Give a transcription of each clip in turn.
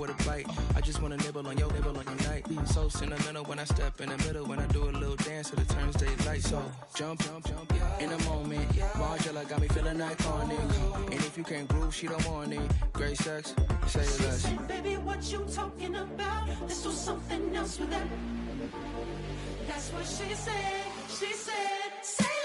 with a bite. I just wanna nibble on your night. So sentimental when I step in the middle, when I do a little dance till it turns daylight. So jump, in a moment. Margella got me feeling iconic. And if you can't groove, she don't want it. Great sex, say less. She said, baby, what you talking about? Let's do something else with that. That's what she said. She said, say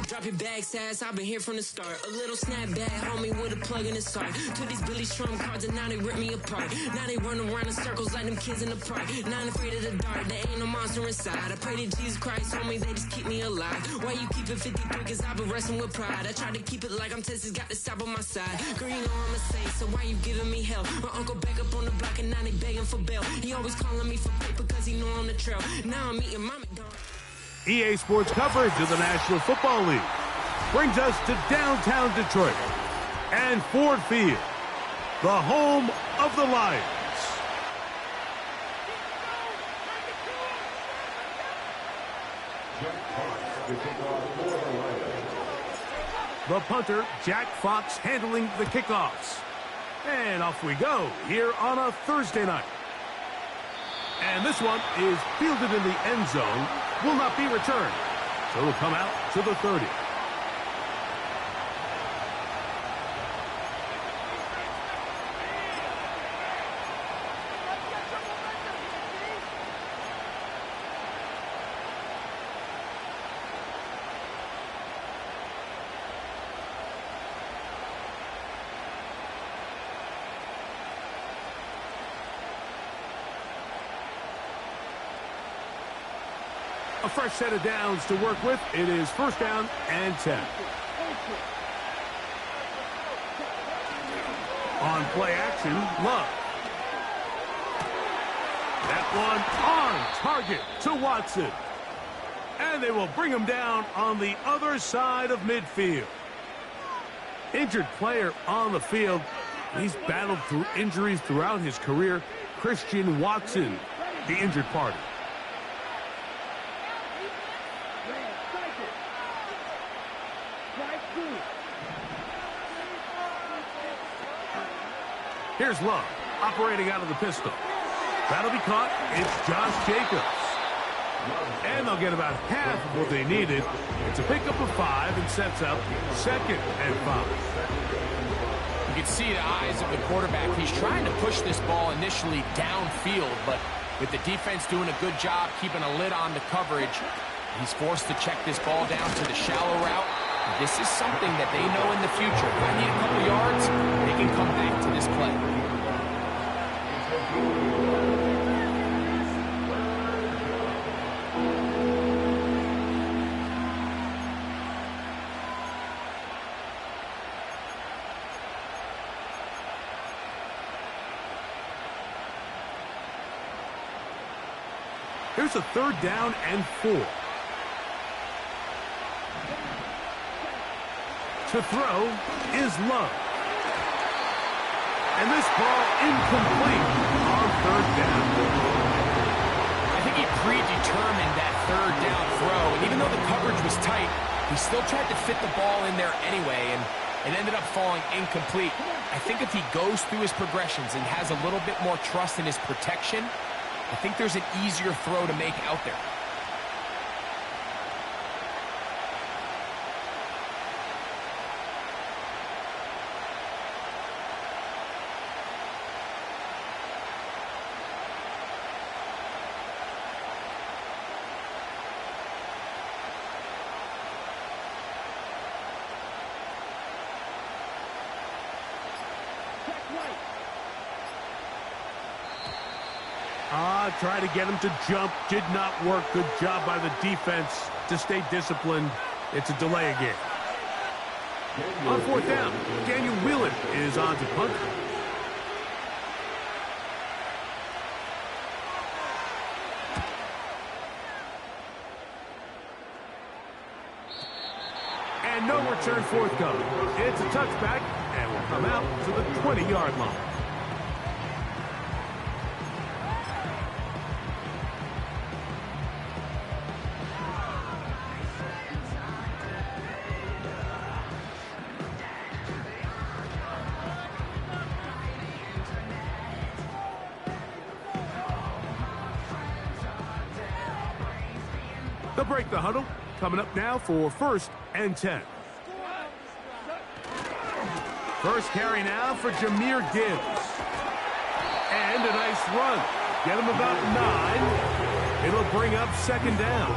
Drop your bag, sass, I've been here from the start. A little snapback, homie, with a plug in his heart. Took these Billy Strum cards and now they rip me apart. Now they run around in circles like them kids in the park. Now I'm afraid of the dark, there ain't no monster inside. I pray to Jesus Christ, homie, they just keep me alive. Why you keep it 53? Cause I've been wrestling with pride. I try to keep it like I'm Texas, got the stop on my side. Girl, you know I'm a saint, so why you giving me hell? My uncle back up on the block and now they begging for bail. He always calling me for paper cause he know I'm the trail. Now I'm eating my McDonald's. EA Sports coverage of the National Football League brings us to downtown Detroit and Ford Field, the home of the Lions. The punter, Jack Fox, handling the kickoffs. And off we go here on a Thursday night. And this one is fielded in the end zone, will not be returned. So it'll come out to the 30. A fresh set of downs to work with. It is first down and 10. On play action, Love. That one on target to Watson. And they will bring him down on the other side of midfield. Injured player on the field. He's battled through injuries throughout his career. Christian Watson, the injured party. Here's Love, operating out of the pistol. That'll be caught. It's Josh Jacobs. And they'll get about half of what they needed. It's a pickup of 5 and sets up 2nd and 5. You can see the eyes of the quarterback. He's trying to push this ball initially downfield, but with the defense doing a good job keeping a lid on the coverage, he's forced to check this ball down to the shallow route. This is something that they know in the future. If I need a couple yards, they can come back to this play. Here's a 3rd down and 4. To throw is Love. And this ball incomplete on 3rd down. I think he predetermined that 3rd down throw. And even though the coverage was tight, he still tried to fit the ball in there anyway. And it ended up falling incomplete. I think if he goes through his progressions and has a little bit more trust in his protection, I think there's an easier throw to make out there. Try to get him to jump. Did not work. Good job by the defense to stay disciplined. It's a delay again. On 4th down, Daniel Whelan is on to punt. And no return forthcoming. It's a touchback and will come out to the 20-yard line. They'll break the huddle. Coming up now for 1st and 10. First carry now for Jahmyr Gibbs. And a nice run. Get him about 9. It'll bring up 2nd down.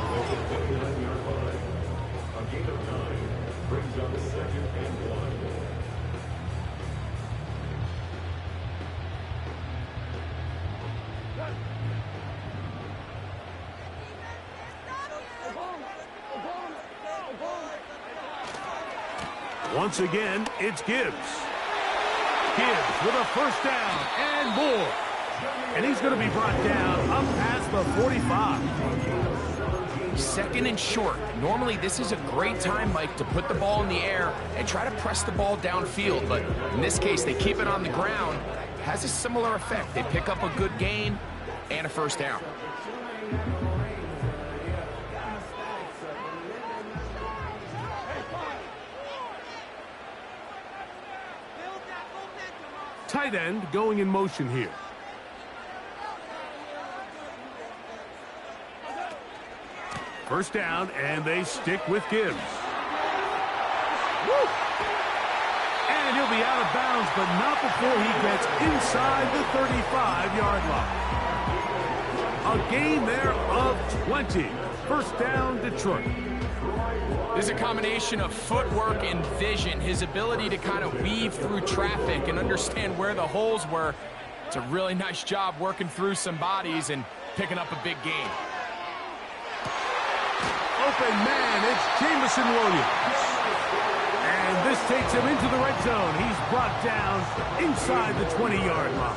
Once again, it's Gibbs. Gibbs with a first down and more. And he's going to be brought down up past the 45. Second and short. Normally, this is a great time, Mike, to put the ball in the air and try to press the ball downfield. But in this case, they keep it on the ground. Has a similar effect. They pick up a good gain and a first down. Tight end going in motion here. First down, and they stick with Gibbs. Woo! And he'll be out of bounds, but not before he gets inside the 35-yard line. A gain there of 20. First down, Detroit. There's a combination of footwork and vision, his ability to kind of weave through traffic and understand where the holes were. It's a really nice job working through some bodies and picking up a big gain. Open man, it's Jamison Williams. And this takes him into the red zone. He's brought down inside the 20-yard line.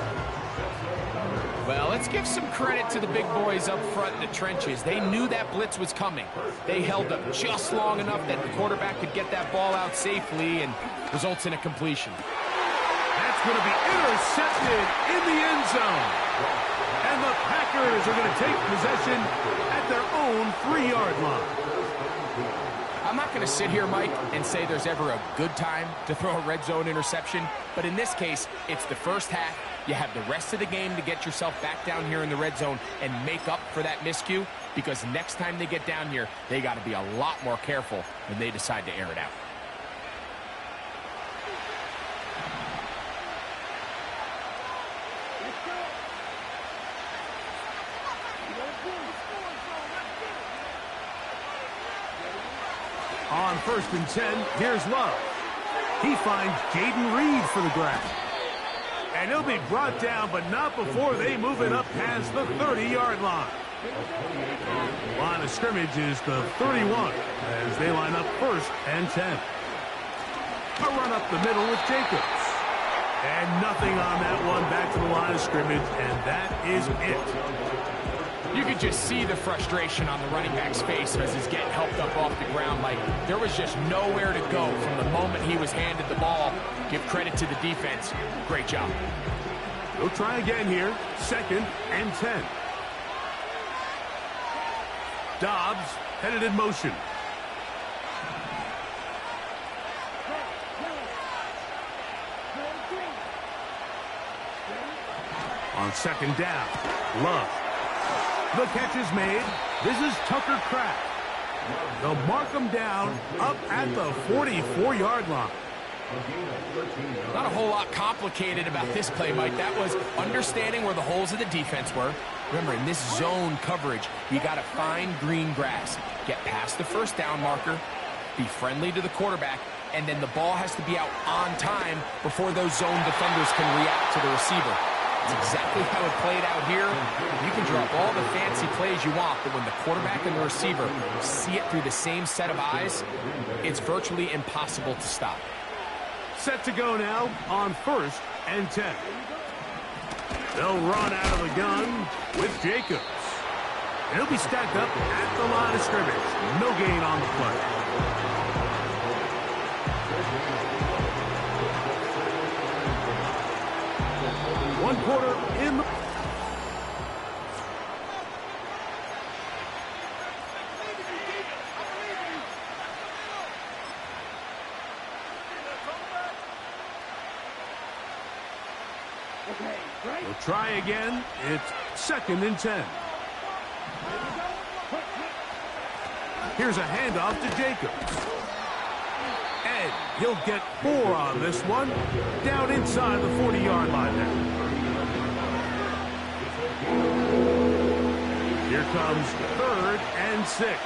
Well, let's give some credit to the big boys up front in the trenches. They knew that blitz was coming. They held up just long enough that the quarterback could get that ball out safely and results in a completion. That's going to be intercepted in the end zone. And the Packers are going to take possession at their own 3-yard line. I'm not going to sit here, Mike, and say there's ever a good time to throw a red zone interception, but in this case, it's the first half. You have the rest of the game to get yourself back down here in the red zone and make up for that miscue, because next time they get down here, they got to be a lot more careful when they decide to air it out. On 1st and 10, here's Love. He finds Jaden Reed for the grab. And he'll be brought down, but not before they move it up past the 30-yard line. Line of scrimmage is the 31 as they line up 1st and 10. A run up the middle with Jacobs. And nothing on that one, back to the line of scrimmage, and that is it. You could just see the frustration on the running back's face as he's getting helped up off the ground. Like, there was just nowhere to go from the moment he was handed the ball. Give credit to the defense. Great job. They'll try again here. 2nd and 10. Dobbs headed in motion. On 2nd down, Love. The catch is made. This is Tucker Kraft. They'll mark him down up at the 44-yard line. Not a whole lot complicated about this play, Mike. That was understanding where the holes of the defense were. Remember, in this zone coverage, you got to find green grass. Get past the first down marker, be friendly to the quarterback, and then the ball has to be out on time before those zone defenders can react to the receiver. That's exactly how it played out here. You can drop all the fancy plays you want, but when the quarterback and the receiver see it through the same set of eyes, it's virtually impossible to stop. Set to go now on 1st and 10. They'll run out of the gun with Jacobs. And he'll be stacked up at the line of scrimmage. No gain on the play. One quarter in the... We'll try again. It's 2nd and 10. Here's a handoff to Jacobs. And he'll get 4 on this one. Down inside the 40-yard line now. Here comes 3rd and 6.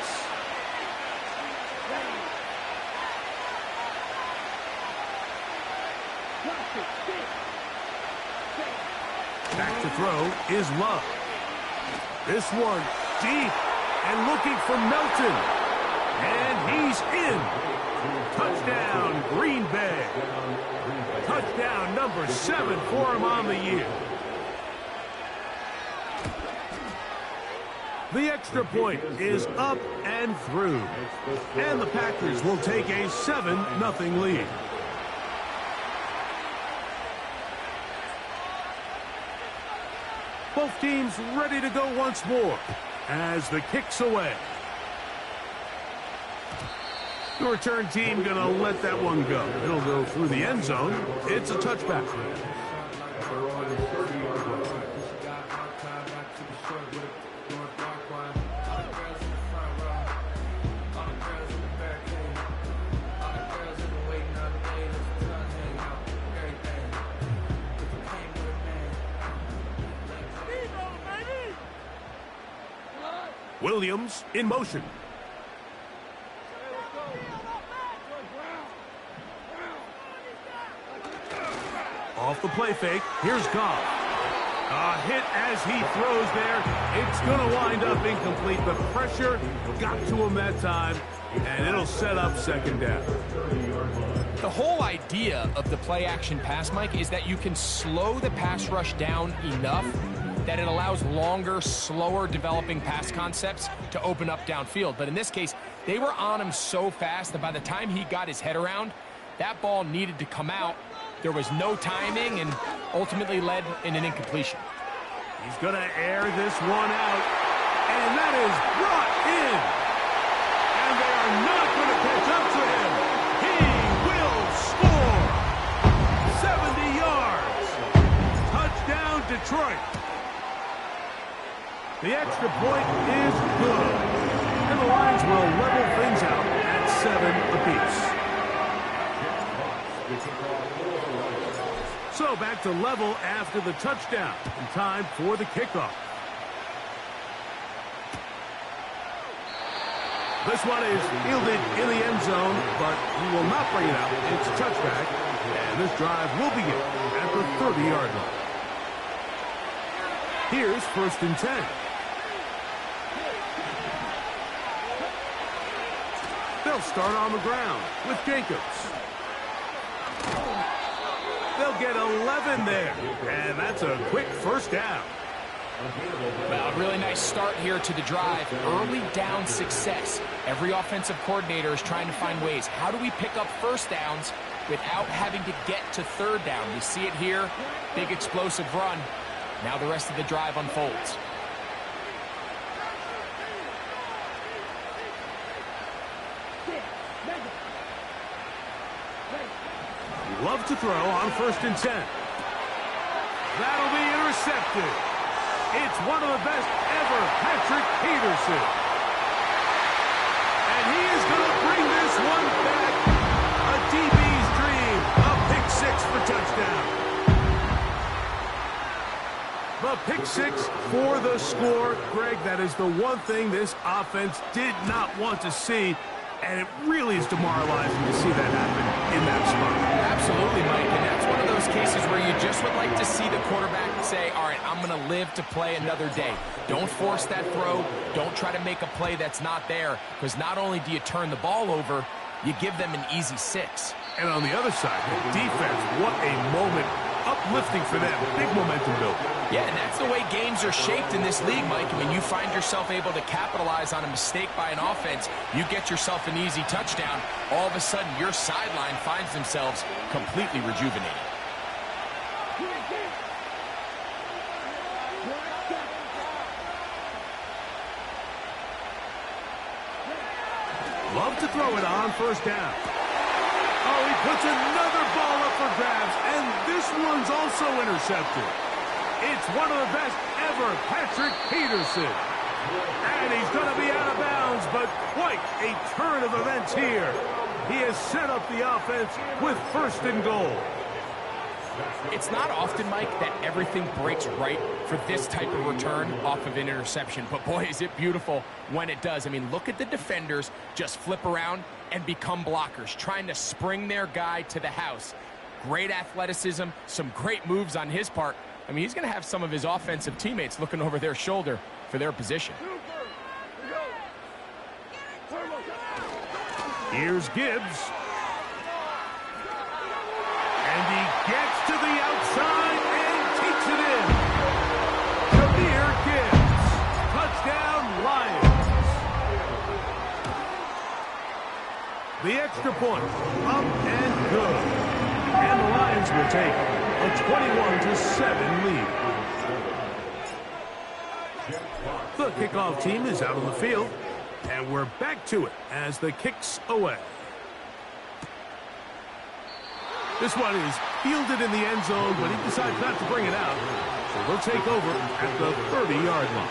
to throw is Love. This one deep and looking for Melton. And he's in. Touchdown, Green Bay. Touchdown number 7 for him on the year. The extra point is up and through. And the Packers will take a 7-0 lead. Both teams ready to go once more as the kick's away. The return team going to let that one go. It'll go through the end zone. It's a touchback. Williams in motion. Off the play fake, here's Goff. A hit as he throws there. It's going to wind up incomplete. The pressure got to him that time, and it'll set up second down. The whole idea of the play-action pass, Mike, is that you can slow the pass rush down enough that it allows longer, slower developing pass concepts to open up downfield. But in this case, they were on him so fast that by the time he got his head around, that ball needed to come out. There was no timing and ultimately led in an incompletion. He's going to air this one out, and that is brought in. And they are not going to catch up to him. He will score. 70 yards. Touchdown, Detroit. The extra point is good. And the Lions will level things out at 7 apiece. So back to level after the touchdown. And time for the kickoff. This one is fielded in the end zone, but he will not bring it out. It's a touchback. And this drive will begin at the 30-yard line. Here's 1st and 10. They'll start on the ground with Jacobs. They'll get 11 there, and that's a quick first down. Well, a really nice start here to the drive. Early down success. Every offensive coordinator is trying to find ways. How do we pick up first downs without having to get to third down? You see it here. Big explosive run. Now the rest of the drive unfolds. Love to throw on 1st and 10. That'll be intercepted. It's one of the best ever, Patrick Peterson. And he is going to bring this one back. A DB's dream. A pick 6 for touchdown. The pick 6 for the score. Greg, that is the one thing this offense did not want to see. And it really is demoralizing to see that happen in that spot. Absolutely, Mike. And that's one of those cases where you just would like to see the quarterback say, all right, I'm going to live to play another day. Don't force that throw. Don't try to make a play that's not there. Because not only do you turn the ball over, you give them an easy 6. And on the other side, the defense, what a moment. Uplifting for them. Big momentum build. Yeah, and that's the way games are shaped in this league, Mike. I mean, you find yourself able to capitalize on a mistake by an offense. You get yourself an easy touchdown. All of a sudden, your sideline finds themselves completely rejuvenated. Love to throw it on 1st down. Oh, he puts another ball up for grabs, and this one's also intercepted. It's one of the best ever, Patrick Peterson. And he's going to be out of bounds, but quite a turn of events here. He has set up the offense with 1st and goal. It's not often, Mike, that everything breaks right for this type of return off of an interception. But, boy, is it beautiful when it does. I mean, look at the defenders just flip around and become blockers, trying to spring their guy to the house. Great athleticism, some great moves on his part, I mean, he's going to have some of his offensive teammates looking over their shoulder for their position. Here's Gibbs. And he gets to the outside and takes it in. Jameer Gibbs. Touchdown, Lions. The extra point, up and good. And the Lions will take a 21-7 lead. The kickoff team is out on the field, and we're back to it as the kick's away. This one is fielded in the end zone, but he decides not to bring it out. So they'll take over at the 30-yard line.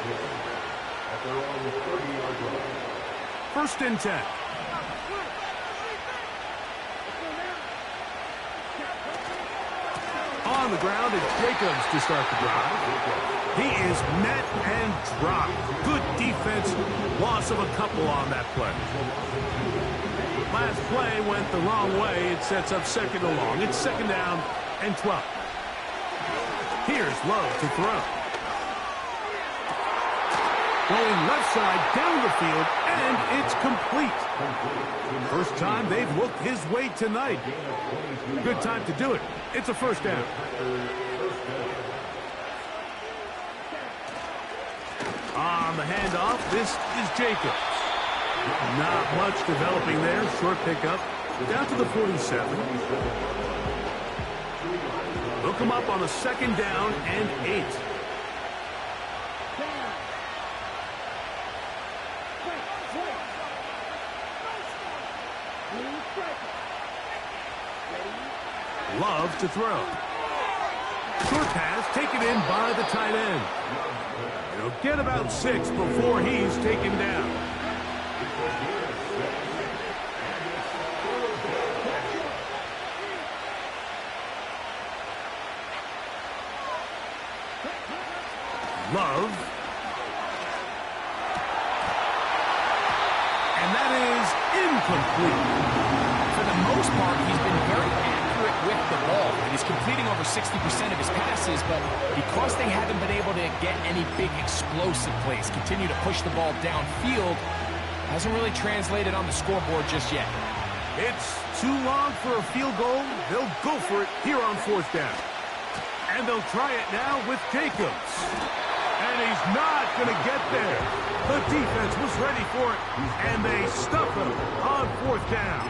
1st and 10. On the ground, it's Jacobs to start the drive. He is met and dropped. Good defense. Loss of a couple on that play. Last play went the wrong way. It sets up 2nd and long. It's 2nd down and 12. Here's Love to throw. Going left side down the field, and it's complete. First time they've looked his way tonight. Good time to do it. It's a 1st down. On the handoff, this is Jacobs. Not much developing there. Short pickup. Down to the 47. They'll come up on a 2nd down and 8. Love to throw. Short pass taken in by the tight end. He'll get about 6 before he's taken down. Love. And that is incomplete. For the most part, he's been very accurate with the ball. And he's completing over 60% of his passes, but because they haven't been able to get any big explosive plays, continue to push the ball downfield, hasn't really translated on the scoreboard just yet. It's too long for a field goal. They'll go for it here on 4th down. And they'll try it now with Jacobs. And he's not going to get there. The defense was ready for it, and they stuff him on 4th down.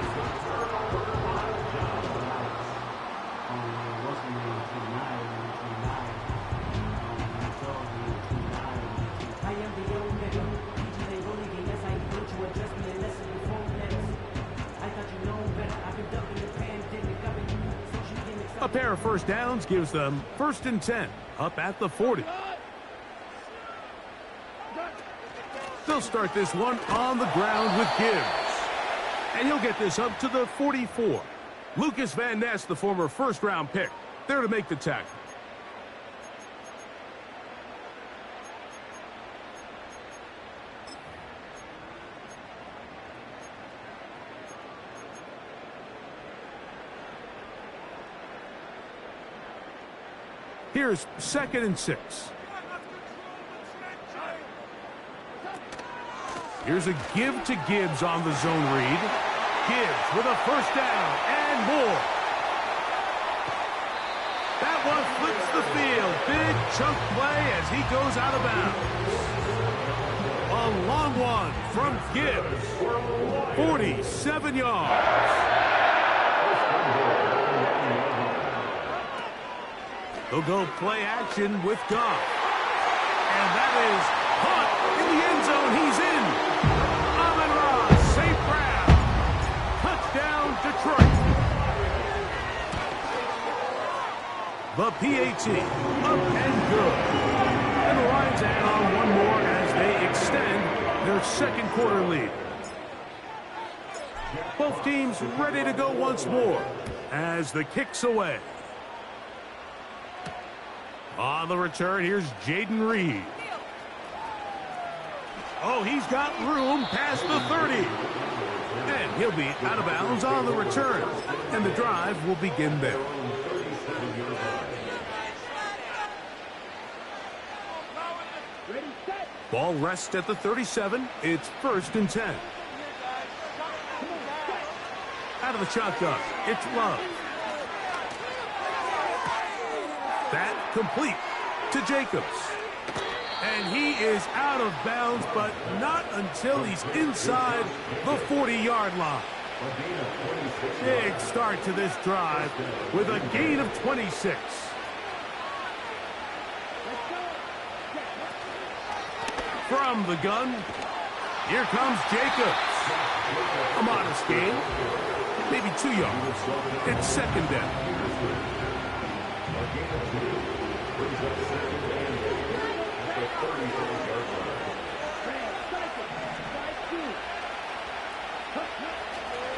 A pair of 1st downs gives them 1st and 10 up at the 40. They'll start this one on the ground with Gibbs. And he'll get this up to the 44. Lucas Van Ness, the former 1st-round pick, there to make the tackle. Here's 2nd and 6. Here's a give to Gibbs on the zone read. Gibbs with a 1st down and more. That one flips the field. Big chunk play as he goes out of bounds. A long one from Gibbs. 47 yards. They'll go play action with Goff. And that is caught in the end zone. He's in. Amon-Ra, St. Brown. Touchdown, Detroit. The PAT, up and good. And the Lions add on one more as they extend their 2nd quarter lead. Both teams ready to go once more as the kick's away. On the return, here's Jaden Reed. Oh, he's got room past the 30. And he'll be out of bounds on the return. And the drive will begin there. Ball rests at the 37. It's 1st and 10. Out of the shotgun, it's Love. That complete to Jacobs. And he is out of bounds, but not until he's inside the 40-yard line. Big start to this drive with a gain of 26. From the gun, here comes Jacobs. A modest gain, maybe 2 yards. It's 2nd down.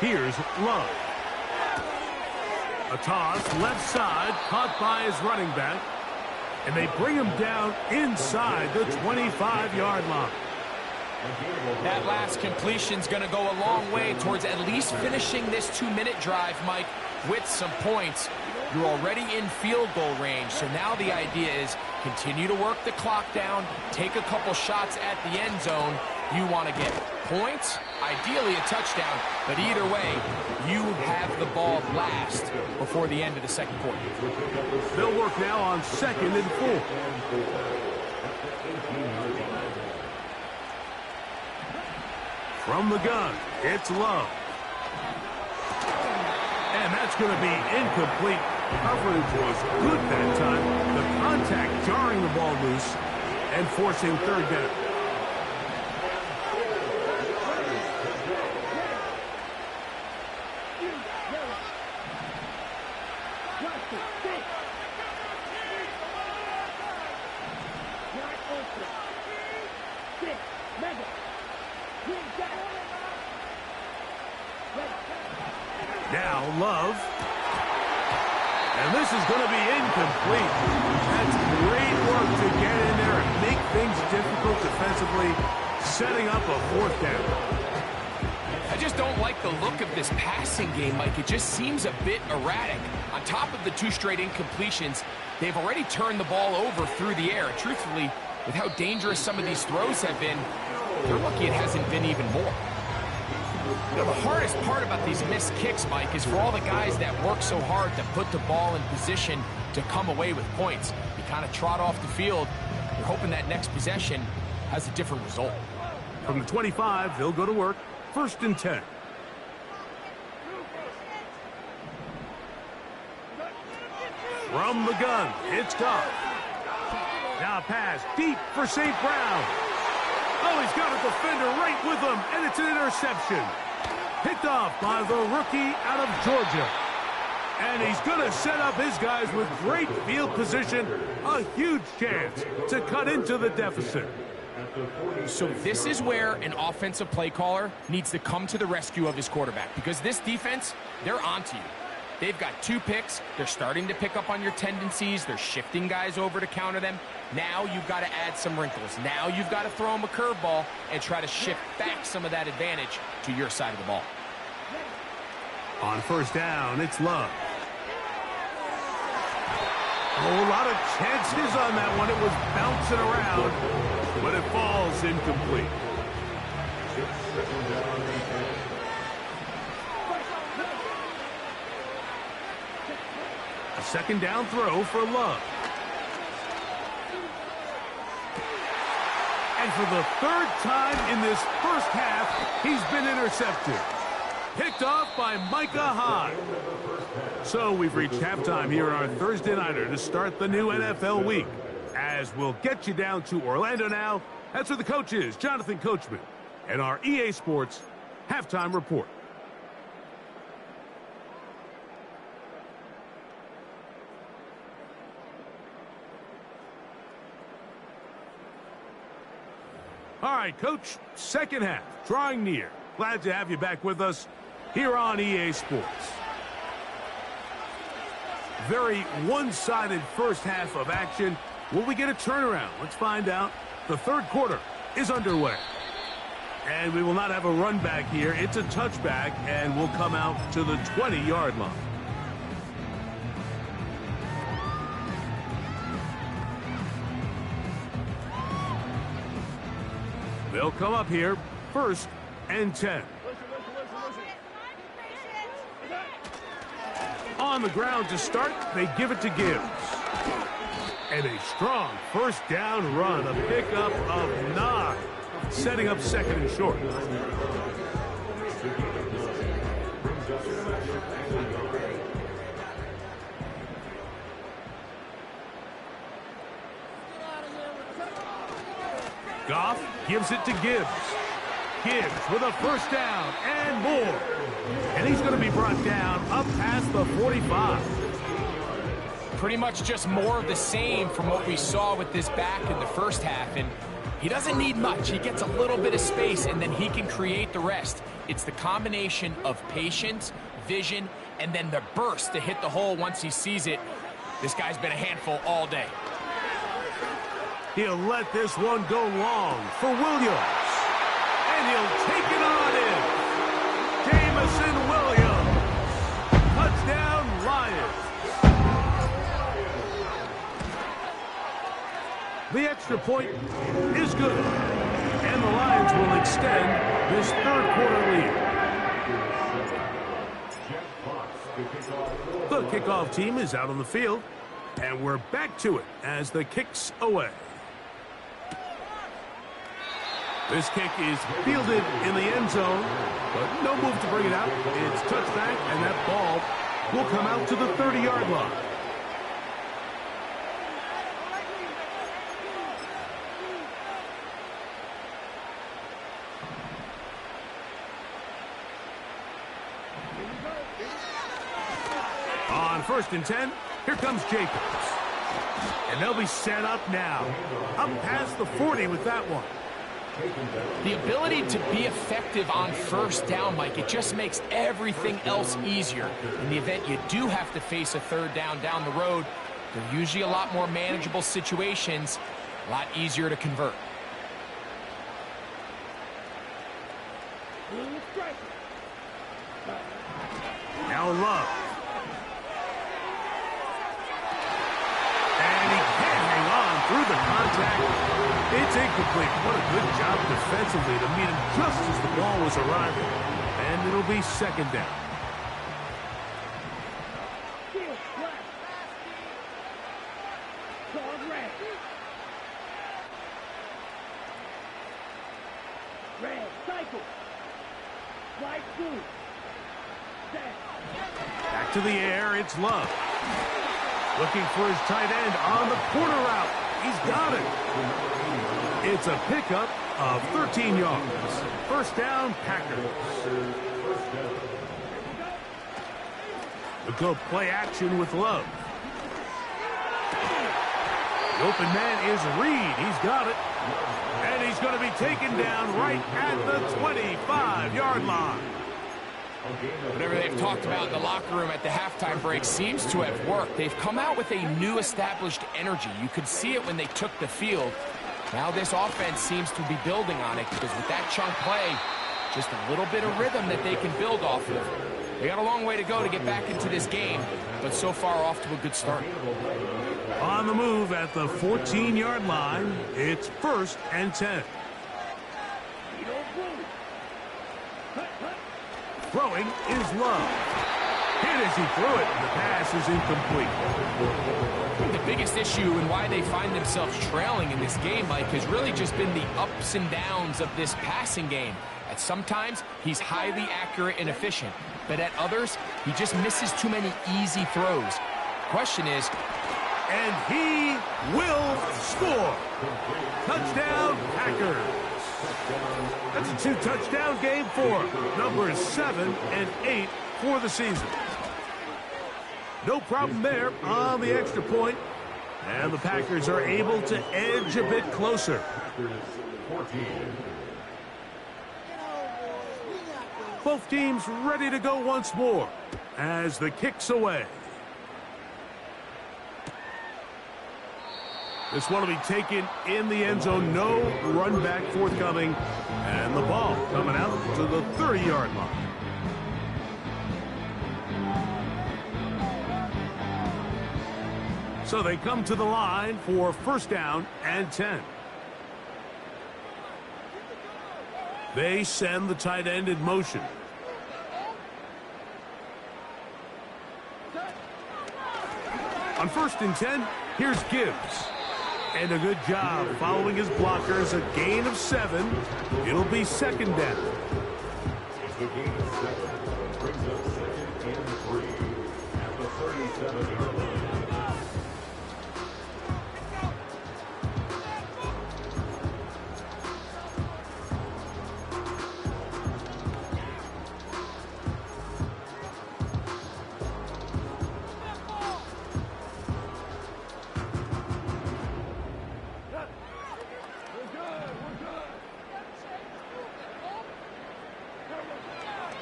Here's Love. A toss left side, caught by his running back. And they bring him down inside the 25-yard line. That last completion's going to go a long way towards at least finishing this 2-minute drive, Mike, with some points. You're already in field goal range, so now the idea is continue to work the clock down, take a couple shots at the end zone. You want to get points, ideally a touchdown, but either way, you have the ball last before the end of the second quarter. They'll work now on 2nd and 4. From the gun, it's Love. And that's going to be incomplete. Coverage was good that time. The contact jarring the ball loose and forcing 3rd down. Now Love. And this is going to be incomplete. That's great work to get in there and make things difficult defensively, setting up a 4th down. I just don't like the look of this passing game, Mike. It just seems a bit erratic. On top of the 2 straight incompletions, they've already turned the ball over through the air. And truthfully, with how dangerous some of these throws have been, they're lucky it hasn't been even more. You know, the hardest part about these missed kicks, Mike, is for all the guys that work so hard to put the ball in position to come away with points. You kind of trot off the field. You're hoping that next possession has a different result. From the 25, they'll go to work. 1st and 10. From the gun, it's Goff. Now a pass deep for St. Brown. Oh, he's got a defender right with him, and it's an interception. Picked off by the rookie out of Georgia. And he's going to set up his guys with great field position. A huge chance to cut into the deficit. So this is where an offensive play caller needs to come to the rescue of his quarterback, because this defense, they're onto you. They've got 2 picks. They're starting to pick up on your tendencies. They're shifting guys over to counter them. Now you've got to add some wrinkles. Now you've got to throw them a curveball and try to shift back some of that advantage to your side of the ball. On 1st down, it's Love. Oh, a lot of chances on that one. It was bouncing around, but it falls incomplete. A 2nd down throw for Love. And for the 3rd time in this first half, he's been intercepted. Picked off by Micah Hyde. So we've reached halftime here on our Thursday Nighter to start the new NFL week. As we'll get you down to Orlando now. That's where the coach is, Jonathan Coachman, and our EA Sports Halftime Report. All right, Coach, 2nd half, drawing near. Glad to have you back with us here on EA Sports. Very one-sided first half of action. Will we get a turnaround? Let's find out. The 3rd quarter is underway. And we will not have a run back here. It's a touchback, and we'll come out to the 20-yard line. They'll come up here, 1st and 10. On the ground to start, they give it to Gibbs. And a strong 1st down run, a pickup of 9, setting up 2nd and short. Goff gives it to Gibbs. Gibbs with a 1st down and more. And he's going to be brought down up past the 45. Pretty much just more of the same from what we saw with this back in the first half. And he doesn't need much. He gets a little bit of space, and then he can create the rest. It's the combination of patience, vision, and then the burst to hit the hole once he sees it. This guy's been a handful all day. He'll let this one go long for Williams. And he'll take it on in. Jamison Williams. Touchdown, Lions. The extra point is good. And the Lions will extend this 3rd quarter lead. The kickoff team is out on the field. And we're back to it as the kick's away. This kick is fielded in the end zone, but no move to bring it out. It's touchback, and that ball will come out to the 30-yard line. On 1st and 10, here comes Jacobs. And they'll be set up now. Up past the 40 with that one. The ability to be effective on 1st down, Mike, it just makes everything else easier. In the event you do have to face a 3rd down the road, they're usually a lot more manageable situations, a lot easier to convert. Now Love. And he can't hang on through the contact. It's incomplete. What a good job defensively to meet him just as the ball was arriving. And it'll be 2nd down. Back to the air, it's Love. Looking for his tight end on the corner route. He's got it. It's a pickup of 13 yards. 1st down, Packers. The go play action with Love. The open man is Reed. He's got it. And he's going to be taken down right at the 25-yard line. Whatever they've talked about in the locker room at the halftime break seems to have worked. They've come out with a new established energy. You could see it when they took the field. Now this offense seems to be building on it because with that chunk play, just a little bit of rhythm that they can build off of. They got a long way to go to get back into this game, but so far off to a good start. On the move at the 14-yard line, it's 1st and 10. Throwing is Love. Hit as he threw it. The pass is incomplete. The biggest issue and why they find themselves trailing in this game, Mike, has really just been the ups and downs of this passing game. At sometimes, he's highly accurate and efficient, but at others, he just misses too many easy throws. Question is, and he will score. Touchdown, Packers. That's a 2-touchdown game for numbers 7 and 8 for the season. No problem there on the extra point. And the Packers are able to edge a bit closer. Both teams ready to go once more as the kick's away. This one will be taken in the end zone. No run back forthcoming. And the ball coming out to the 30-yard line. So they come to the line for 1st down and 10. They send the tight end in motion. On 1st and 10, here's Gibbs. And a good job following his blockers, a gain of 7. It'll be 2nd down. The gain of 7 brings up 2nd and 3 at the 37-yard line.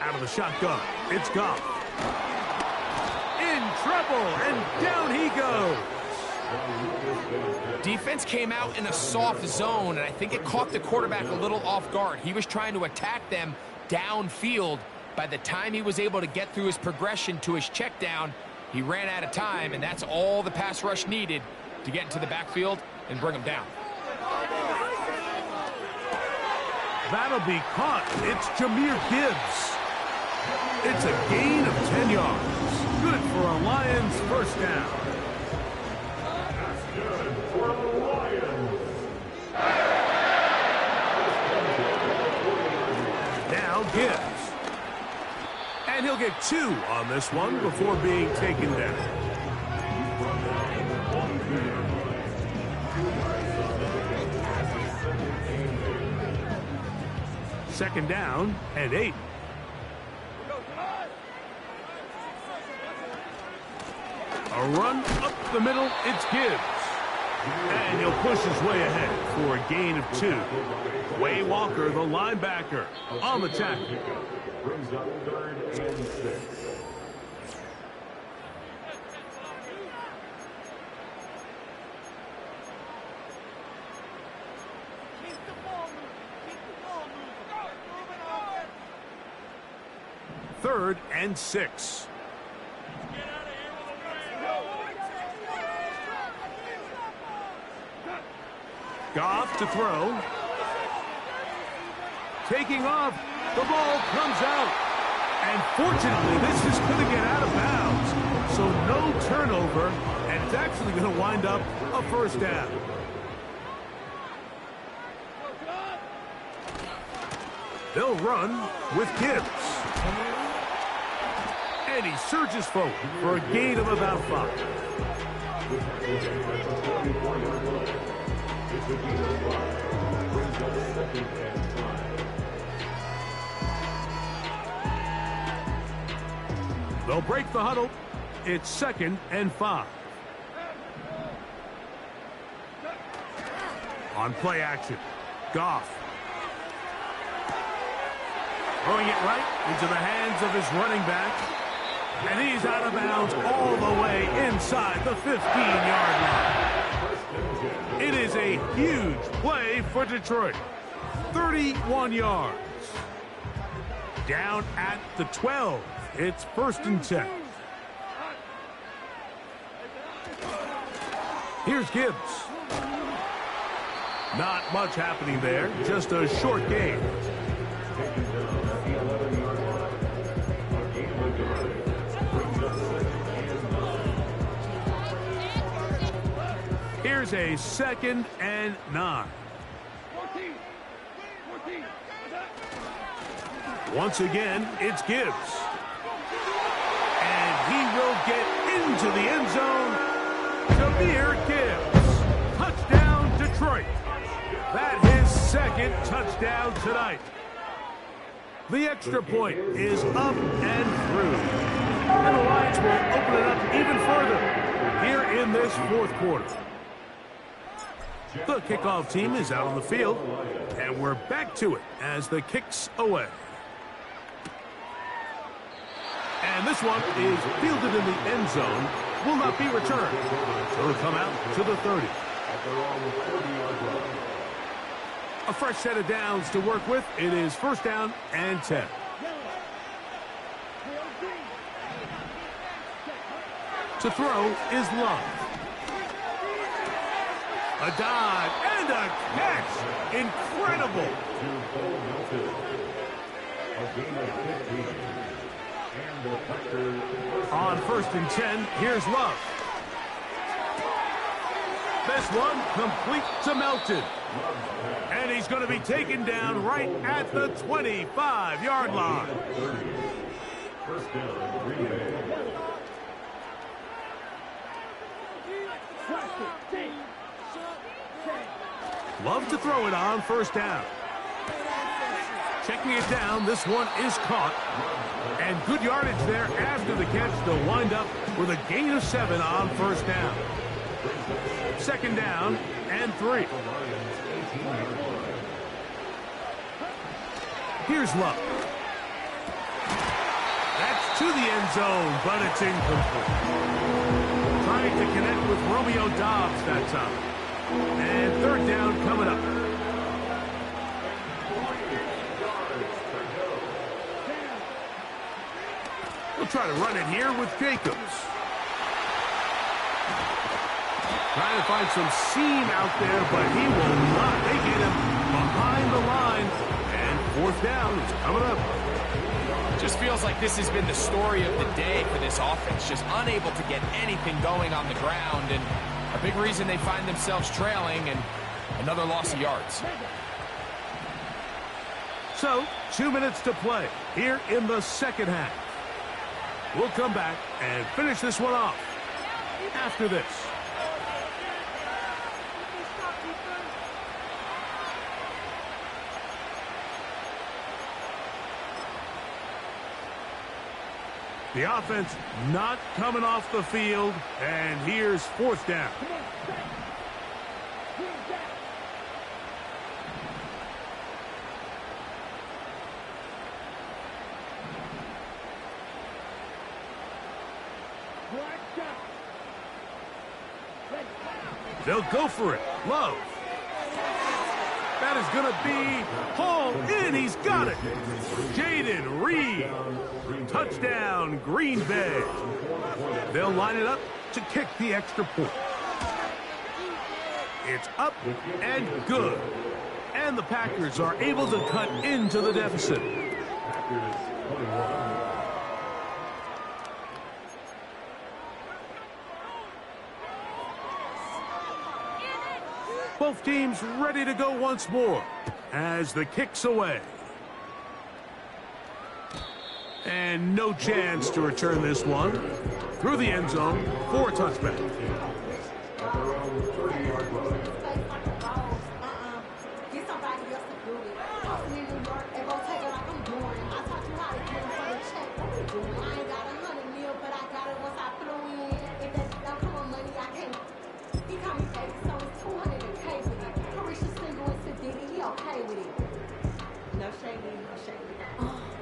Out of the shotgun, it's Goff. In trouble, and down he goes. Defense came out in a soft zone, and I think it caught the quarterback a little off guard. He was trying to attack them downfield. By the time he was able to get through his progression to his check down, he ran out of time, and that's all the pass rush needed to get into the backfield and bring him down. That'll be caught. It's Jahmyr Gibbs. It's a gain of 10 yards. Good for a Lions 1st down. That's good for the Lions. Now Gibbs. And he'll get 2 on this one before being taken down. Second down and 8. A run up the middle, it's Gibbs. And he'll push his way ahead for a gain of 2. Way Walker, the linebacker, on the tackle. Brings up 3rd and 6. Third and 6. Goff to throw. Taking off. The ball comes out. And fortunately, this is going to get out of bounds. So no turnover, and it's actually going to wind up a 1st down. They'll run with Gibbs. And he surges forward for a gain of about 5. They'll break the huddle. It's 2nd and 5. On play action, Goff. Throwing it right into the hands of his running back. And he's out of bounds all the way inside the 15-yard line. It is a huge play for Detroit. 31 yards. Down at the 12. It's 1st and 10. Here's Gibbs. Not much happening there. Just a short gain. Here's a 2nd and 9. Once again, it's Gibbs. And he will get into the end zone. Jahmyr Gibbs. Touchdown, Detroit. That's his 2nd touchdown tonight. The extra point is up and through. And the Lions will open it up even further here in this 4th quarter. The kickoff team is out on the field, and we're back to it as the kick's away. And this one is fielded in the end zone, will not be returned. So it'll come out to the 30. A fresh set of downs to work with. It is 1st down and 10. To throw is Love. A dive and a catch. Incredible. On 1st and 10, here's Love. This one complete to Melton. And he's going to be taken down right at the 25-yard line. First down, Green Bay. Love to throw it on 1st down. Checking it down, this one is caught. And good yardage there after the catch. They'll wind up with a gain of 7 on 1st down. 2nd down and 3. Here's Love. That's to the end zone, but it's incomplete. Trying to connect with Romeo Doubs that time. And 3rd down coming up. We'll try to run it here with Jacobs. Trying to find some seam out there, but he will not. They get him behind the line. And 4th down is coming up. Just feels like this has been the story of the day for this offense. Just unable to get anything going on the ground. And a big reason they find themselves trailing and another loss of yards. So, 2 minutes to play here in the 2nd half. We'll come back and finish this one off after this. The offense not coming off the field, and here's 4th down. They'll go for it. Love. That is going to be hauled in. He's got it. Jaden Reed. Touchdown, Green Bay. They'll line it up to kick the extra point. It's up and good. And the Packers are able to cut into the deficit. Both teams ready to go once more as the kick's away. And no chance to return this one through the end zone for a touchback.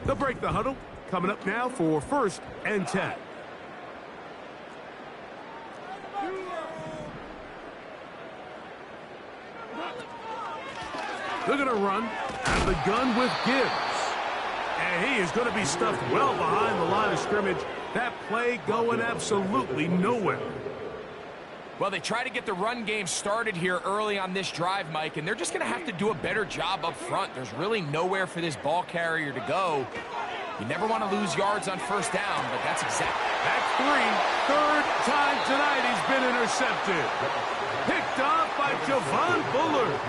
They'll break the huddle. Coming up now for 1st and 10. They're going to run out of the gun with Gibbs. And he is going to be stuffed well behind the line of scrimmage. That play going absolutely nowhere. Well, they try to get the run game started here early on this drive, Mike, and they're just going to have to do a better job up front. There's really nowhere for this ball carrier to go. You never want to lose yards on 1st down, but that's exactly. That's 3. 3rd time tonight he's been intercepted. Picked off by Javon Bullard.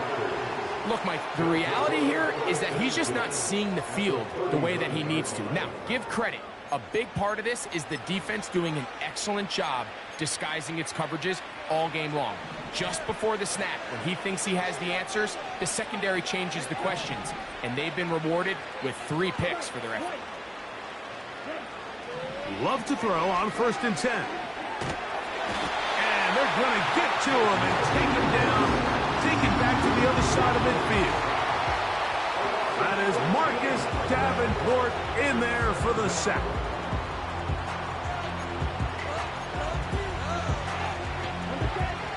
Look, Mike, the reality here is that he's just not seeing the field the way that he needs to. Now, give credit. A big part of this is the defense doing an excellent job disguising its coverages all game long. Just before the snap, when he thinks he has the answers, the secondary changes the questions, and they've been rewarded with 3 picks for their effort. Love to throw on 1st and 10. And they're going to get to him and take him down, take it back to the other side of midfield. That is Marcus Davenport in there for the sack.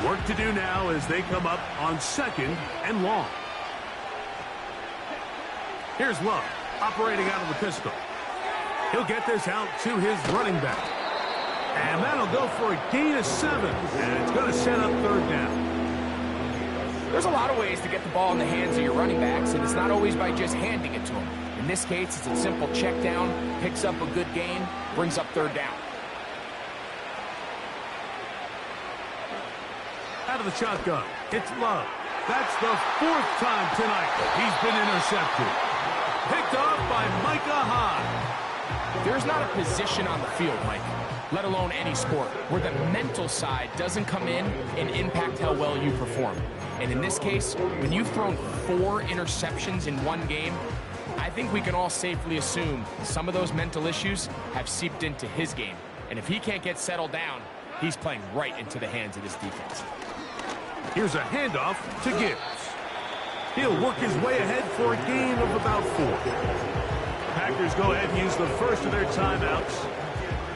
Work to do now as they come up on 2nd and long. Here's Love, operating out of the pistol. He'll get this out to his running back. And that'll go for a gain of 7. And it's going to set up 3rd down. There's a lot of ways to get the ball in the hands of your running backs, and it's not always by just handing it to them. In this case, it's a simple check down, picks up a good gain, brings up third down. Out of the shotgun, it's Love. That's the 4th time tonight he's been intercepted. Picked off by Micah Hyde. There's not a position on the field, Mike, let alone any sport, where the mental side doesn't come in and impact how well you perform. And in this case, when you've thrown 4 interceptions in one game, I think we can all safely assume some of those mental issues have seeped into his game. And if he can't get settled down, he's playing right into the hands of this defense. Here's a handoff to Gibbs. He'll work his way ahead for a gain of about 4. Packers go ahead and use the first of their timeouts.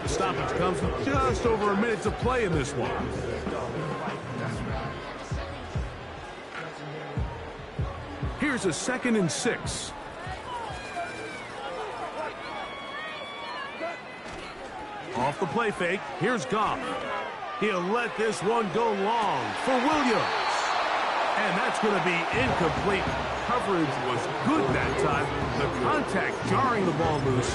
The stoppage comes with just over a minute to play in this one. Here's a 2nd and 6. Off the play fake, here's Goff. He'll let this one go long for Williams. And that's going to be incomplete. Coverage was good that time. The contact jarring the ball loose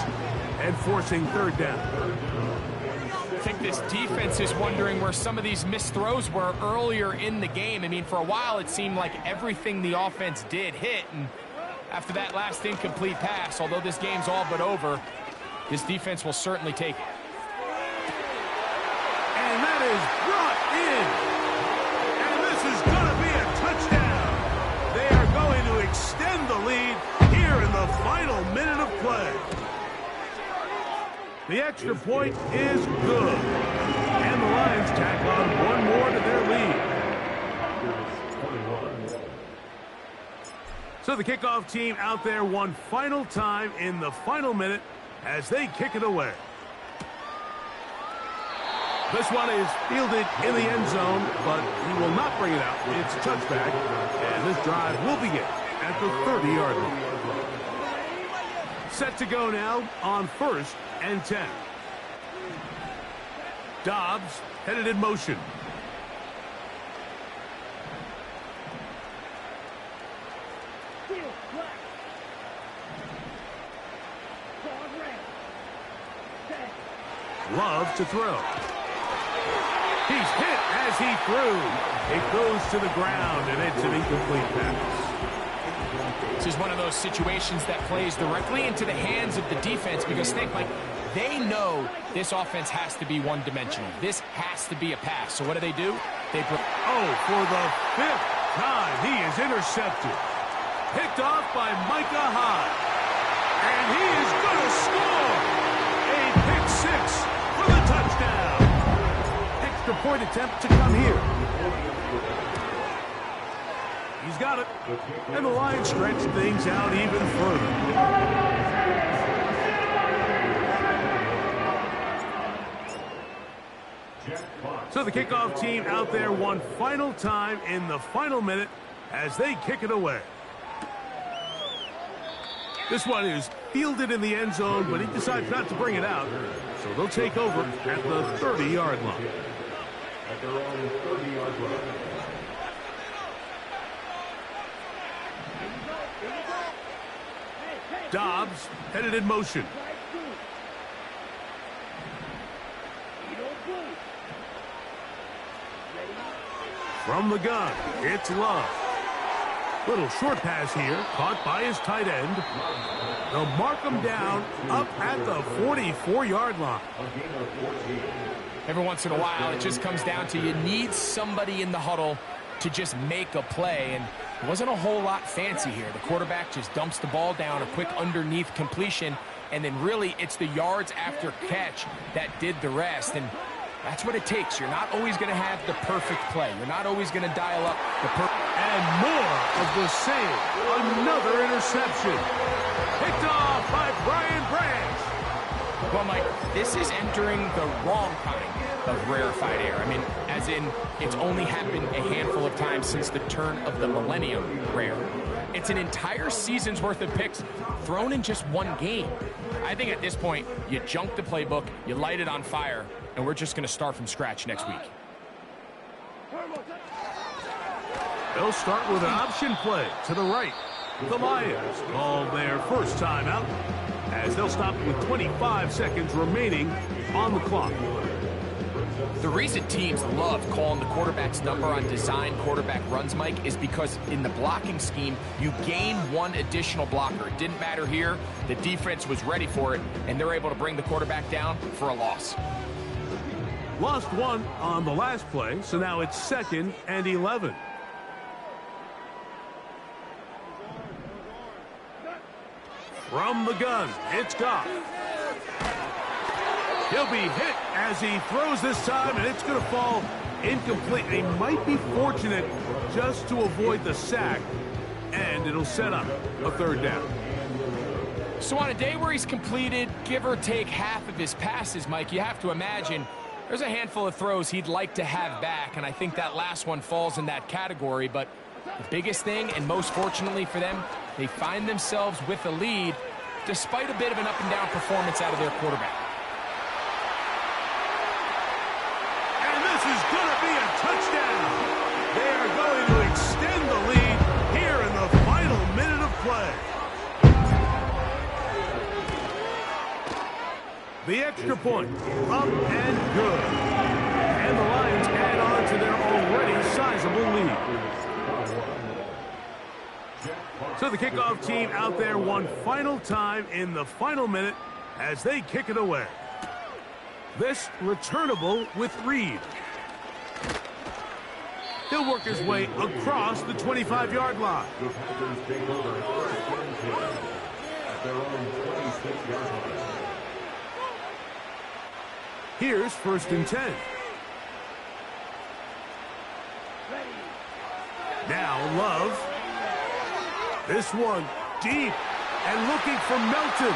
and forcing third down. I think this defense is wondering where some of these missed throws were earlier in the game. I mean, for a while it seemed like everything the offense did hit. And after that last incomplete pass, although this game's all but over, this defense will certainly take it. And that is brought in. And this is going to be a touchdown. They are going to extend the lead here in the final minute of play. The extra point is good. And the Lions tack on one more to their lead. So the kickoff team out there one final time in the final minute as they kick it away. This one is fielded in the end zone, but he will not bring it out. It's touchback, and this drive will begin at the 30-yard line. Set to go now on 1st and 10. Dobbs headed in motion. Love to throw. He's hit as he threw. It goes to the ground, and it's an incomplete pass. This is one of those situations that plays directly into the hands of the defense because, think, like, they know this offense has to be one-dimensional. This has to be a pass. So what do? They for the 5th time, he is intercepted. Picked off by Micah Hyde. And he is going to score. A pick 6 for the touchdown. Extra point attempt to come here. He's got it. And the Lions stretch things out even further. So the kickoff team out there one final time in the final minute as they kick it away. This one is fielded in the end zone, but he decides not to bring it out. So they'll take over at the 30-yard line. At their own 30-yard line. Dobbs headed in motion. From the gun, it's Love. Little short pass here, caught by his tight end. They'll mark him down up at the 44-yard line. Every once in a while, it just comes down to you need somebody in the huddle to just make a play, and it wasn't a whole lot fancy here. The quarterback just dumps the ball down, a quick underneath completion, and then really it's the yards after catch that did the rest, and that's what it takes. You're not always going to have the perfect play. You're not always going to dial up the perfect. And more of the same. Another interception. Picked off by Brian Branch. Well, Mike, this is entering the wrong kind of rarefied air. I mean, as in, it's only happened a handful of times since the turn of the millennium rare. It's an entire season's worth of picks thrown in just one game. I think at this point, you junk the playbook, you light it on fire, and we're just going to start from scratch next week. They'll start with an option play to the right. The Lions call their first timeout as they'll stop with 25 seconds remaining on the clock. The reason teams love calling the quarterback's number on design quarterback runs, Mike, is because in the blocking scheme, you gain one additional blocker. It didn't matter here. The defense was ready for it, and they're able to bring the quarterback down for a loss. Lost one on the last play, so now it's 2nd and 11. From the gun, it's Goff. He'll be hit as he throws this time, and it's going to fall incomplete. They might be fortunate just to avoid the sack, and it'll set up a 3rd down. So on a day where he's completed, give or take half of his passes, Mike, you have to imagine there's a handful of throws he'd like to have back, and I think that last one falls in that category. But the biggest thing, and most fortunately for them, they find themselves with a lead despite a bit of an up-and-down performance out of their quarterback. And this is going to be a touchdown. They are going to extend the lead here in the final minute of play. The extra point, up and good. And the Lions add on to their already sizable lead. So the kickoff team out there one final time in the final minute as they kick it away. This returnable with Reed. He'll work his way across the 25-yard line. The Packers take over first and 10 at their own 26-yard line. Here's 1st and 10. Now Love. This one deep and looking for Melton.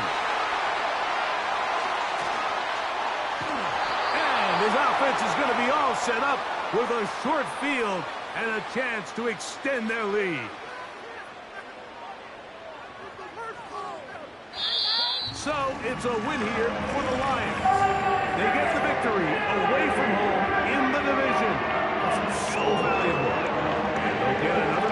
And his offense is going to be all set up with a short field and a chance to extend their lead. So it's a win here for the Lions. They get the victory away from home in the division. So valuable. And they'll get another